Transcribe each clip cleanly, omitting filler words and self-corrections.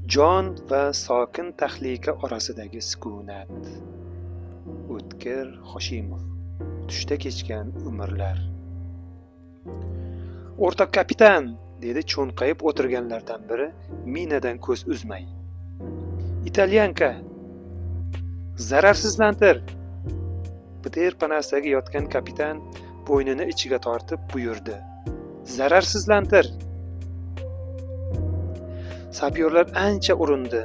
jon va sokin tahlika orasidagi sukunat. O'tkir Hoshimov. Tushda kechgan umrlar. "O'rtoq kapitan", dedi cho'nqayib o'tirganlardan biri minadan ko'z uzmay. "Italyanka, zararsizlantir." Bider panasidagi yotgan kapitan bo'ynini ichiga tortib buyurdi. "Zararsizlantir." Sapyorlar ancha urindi.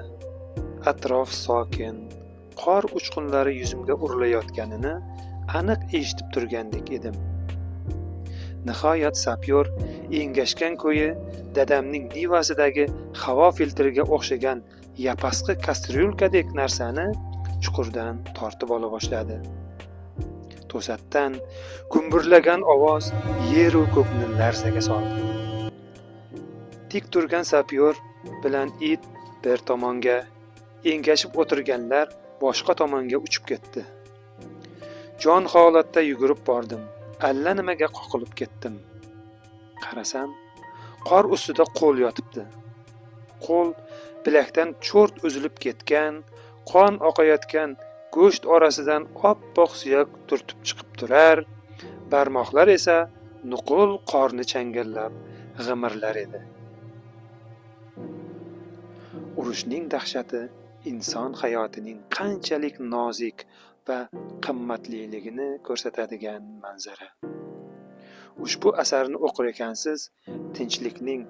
Atrof sokin. Qor uchqunlari yuzimga urilayotganini aniq eshitib turgandek edim. Nihoyat sapyor engashgan ko'yi dadamning Nivasidagi havo filtriga o'xshagan yapasqi kastryulkadek narsani chuqurdan tortib ola boshladi. To'satdan gumburlagan ovoz yer u ko'kni larzaga soldi. Tik turgan sapyor bilan it bir tomonga, engashib o'tirganlar boshqa tomonga uchib ketdi. Jon holatda yugurib bordim. Allanimaga qoqilib ketdim. Qarasam, qor ustida qo'l yotibdi. Qo'l bilakdan cho'rt uzilib ketgan, qon oqayotgan go'sht orasidan oppoq suyak turtib chiqib turar, barmoqlar esa nuqul qorni changallab g'imirlar edi. Urushning dahshati inson hayotining qanchalik nozik va qimmatliligini ko'rsatadigan manzara. Ushbu asarni o'qir ekansiz, tinchlikning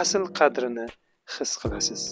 asl qadrini his qilasiz.